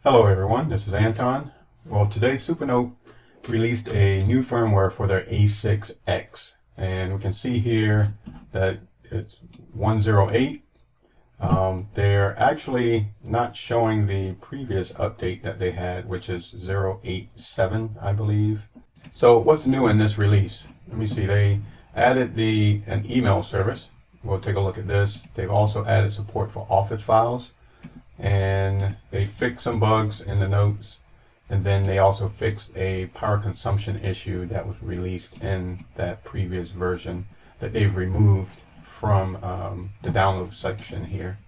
Hello everyone, this is Anton. Well, today Supernote released a new firmware for their A6X, and we can see here that it's 108. They're actually not showing the previous update that they had, which is 087, I believe. So what's new in this release? Let me see. They added an email service. We'll take a look at this. They've also added support for Office files, and they fixed some bugs in the notes, and then they also fixed a power consumption issue that was released in that previous version that they've removed from the download section here.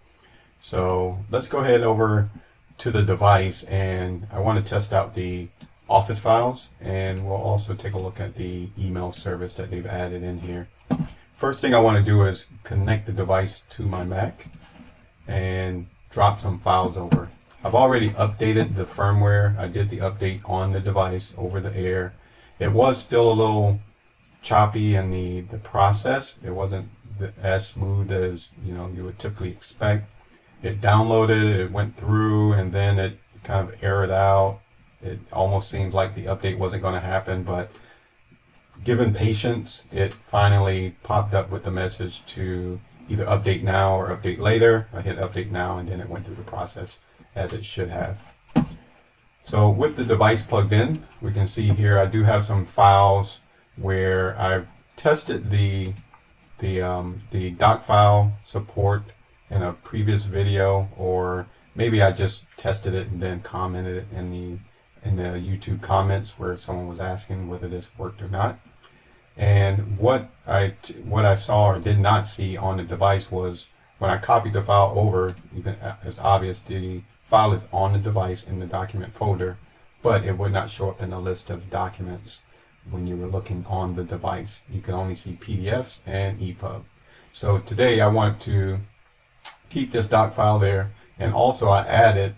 So let's go ahead over to the device, and I want to test out the Office files, and we'll also take a look at the email service that they've added in here. First thing I want to do is connect the device to my Mac and drop some files over. I've already updated the firmware. I did the update on the device over the air. It was still a little choppy in the process. It wasn't as smooth as you would typically expect. It downloaded, it went through, and then it kind of errored out. It almost seemed like the update wasn't going to happen, but given patience, it finally popped up with a message to either update now or update later. I hit update now, and then it went through the process as it should have. So with the device plugged in, we can see here I do have some files where I've tested the doc file support in a previous video, or maybe I just tested it and then commented it in the YouTube comments where someone was asking whether this worked or not. And what I saw or did not see on the device was when I copied the file over, it's obvious the file is on the device in the document folder, but it would not show up in the list of documents when you were looking on the device. You can only see PDFs and EPUB. So today I wanted to keep this doc file there, and also I added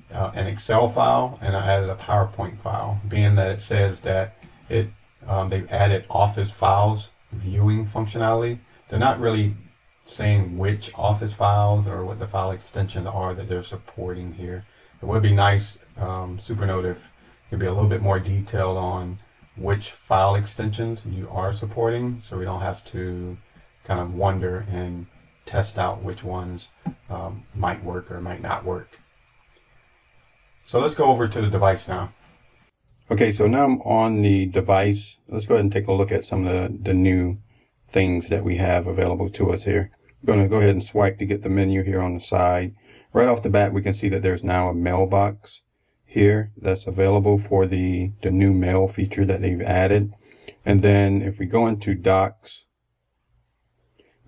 an Excel file, and I added a PowerPoint file, being that it says that they've added Office files viewing functionality. They're not really saying which Office files or what the file extensions are that they're supporting here. It would be nice, Supernote, if you'd be a little bit more detailed on which file extensions you are supporting, so we don't have to kind of wonder and test out which ones might work or might not work. So let's go over to the device now. Okay, so now I'm on the device. Let's go ahead and take a look at some of the new things that we have available to us here. I'm going to go ahead and swipe to get the menu here on the side. Right off the bat, we can see that there's now a mailbox here that's available for the new mail feature that they've added. And then if we go into docs,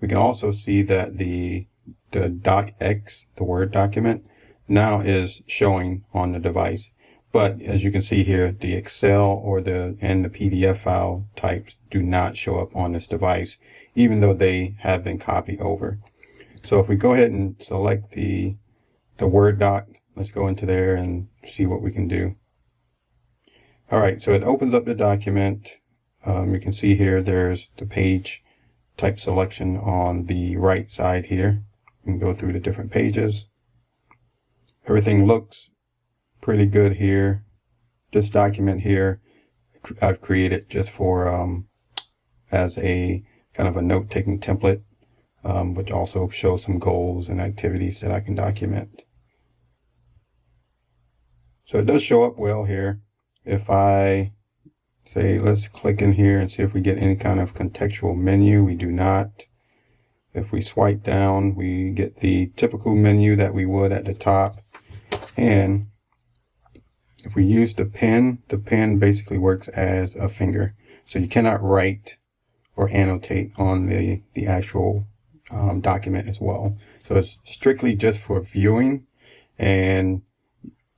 we can also see that the docx, the Word document, now is showing on the device. But as you can see here, the Excel and the PDF file types do not show up on this device, even though they have been copied over. So if we go ahead and select the Word doc, let's go into there and see what we can do. All right, so it opens up the document. You can see here there's the page type selection on the right side here. You can go through the different pages. Everything looks pretty good here. This document here I've created just for as a kind of a note-taking template, which also shows some goals and activities that I can document. So it does show up well here. If I say, let's click in here and see if we get any kind of contextual menu, we do not. If we swipe down, we get the typical menu that we would at the top. And if we use the pen basically works as a finger. So you cannot write or annotate on the actual document as well. So it's strictly just for viewing. And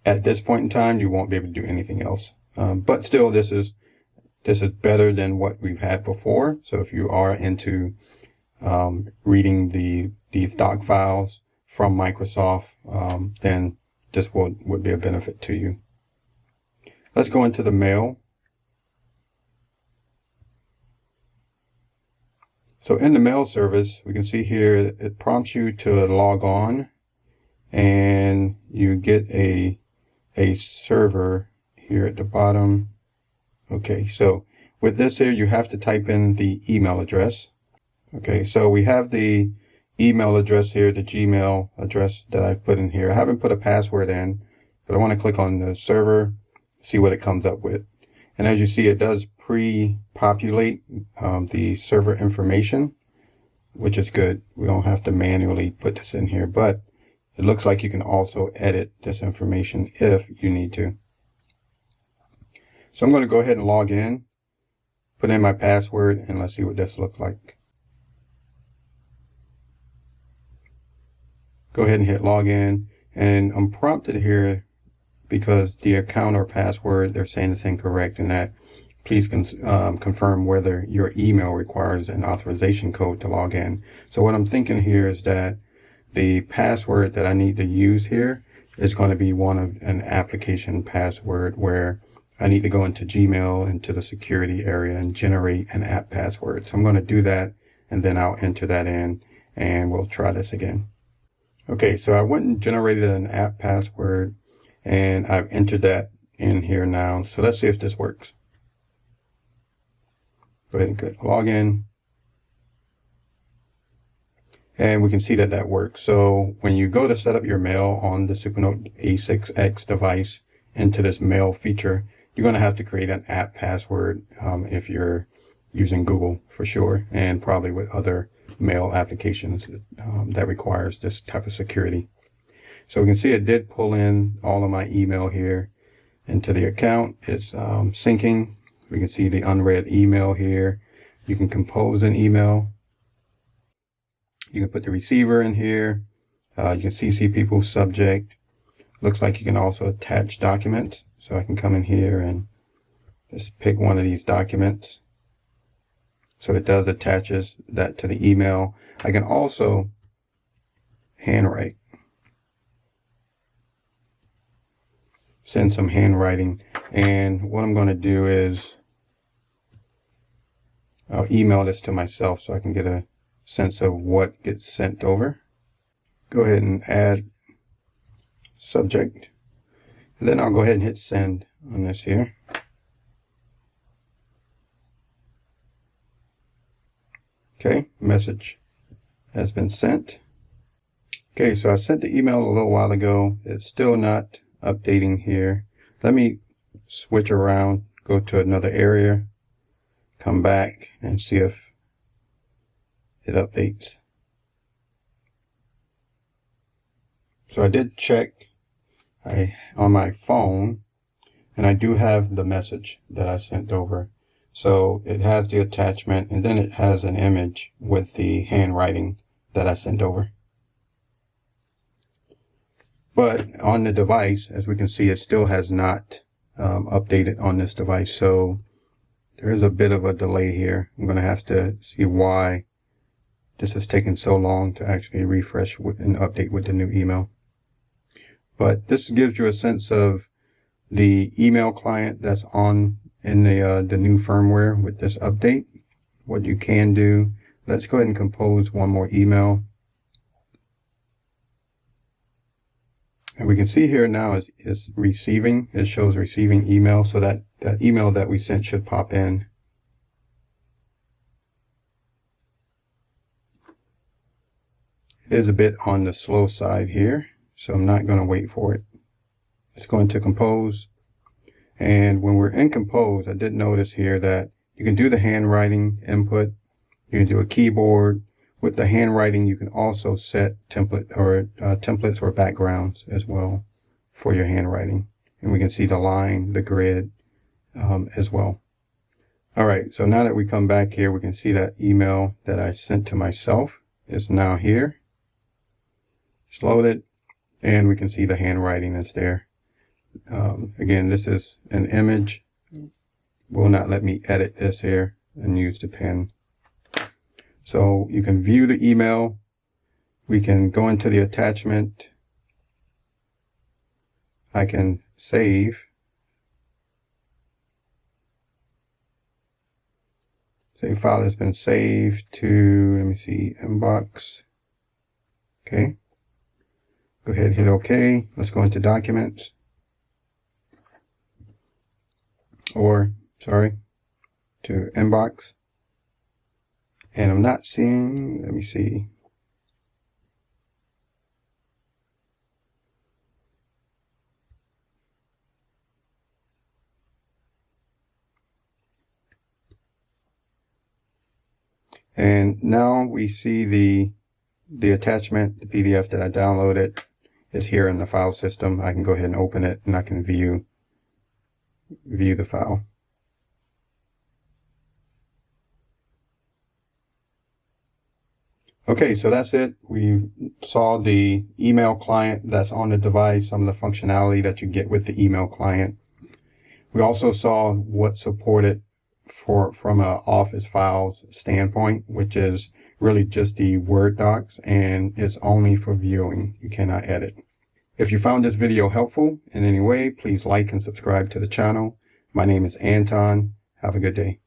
at this point in time, you won't be able to do anything else. But still, this is better than what we've had before. So if you are into reading these doc files from Microsoft, then this would be a benefit to you. Let's go into the mail. So in the mail service, we can see here it prompts you to log on, and you get a a server here at the bottom. Okay, so with this here, you have to type in the email address. Okay, so we have the email address here, the Gmail address that I put in here. I haven't put a password in, but I want to click on the server, see what it comes up with. And as you see, it does pre-populate the server information, which is good. We don't have to manually put this in here, but it looks like you can also edit this information if you need to. So I'm going to go ahead and log in, put in my password, and let's see what this looks like. Go ahead and hit login, and I'm prompted here because the account or password, they're saying it's incorrect, and that please confirm whether your email requires an authorization code to log in. So what I'm thinking here is that the password that I need to use here is going to be one of an application password where I need to go into Gmail, into the security area, and generate an app password. So I'm going to do that, and then I'll enter that in, and we'll try this again. Okay, so I went and generated an app password, and I've entered that in here now. So let's see if this works. Go ahead and click login. And we can see that that works. So when you go to set up your mail on the Supernote A6X device into this mail feature, you're going to have to create an app password if you're using Google for sure, and probably with other mail applications that requires this type of security. So we can see it did pull in all of my email here into the account. It's syncing. We can see the unread email here. You can compose an email. You can put the receiver in here. You can CC people, subject. Looks like you can also attach documents. So I can come in here and just pick one of these documents. So it does attaches that to the email. I can also handwrite. Send some handwriting. And what I'm going to do is I'll email this to myself so I can get a sense of what gets sent over. Go ahead and add subject. And then I'll go ahead and hit send on this here. Okay, message has been sent. Okay, so I sent the email a little while ago. It's still not updating here. Let me switch around, go to another area, come back and see if it updates. So I did check on my phone, and I do have the message that I sent over. So it has the attachment, and then it has an image with the handwriting that I sent over. But on the device, as we can see, it still has not updated on this device. So there is a bit of a delay here. I'm going to have to see why this has taken so long to actually refresh and update with the new email. But this gives you a sense of the email client that's on in the new firmware with this update. What you can do, let's go ahead and compose one more email. And we can see here now is receiving. It shows receiving email, so that email that we sent should pop in. It is a bit on the slow side here, so I'm not going to wait for it. It's going to compose. And when we're in compose, I did notice here that you can do the handwriting input. You can do a keyboard. With the handwriting, you can also set templates or backgrounds as well for your handwriting. And we can see the line, the grid as well. All right, so now that we come back here, we can see that email that I sent to myself is now here. It's loaded, and we can see the handwriting is there. Again, this is an image. Will not let me edit this here and use the pen. So you can view the email. We can go into the attachment. I can save. Save file has been saved to, let me see, inbox. Okay. Go ahead and hit OK. Let's go into documents. or sorry, to inbox. And I'm not seeing, let me see. And now we see the attachment, the PDF that I downloaded is here in the file system. I can go ahead and open it and I can view the file. Okay, so that's it. We saw the email client that's on the device, some of the functionality that you get with the email client. We also saw what's supported from an Office files standpoint, which is really just the Word docs, and it's only for viewing. You cannot edit. If you found this video helpful in any way, please like and subscribe to the channel. My name is Anton. Have a good day.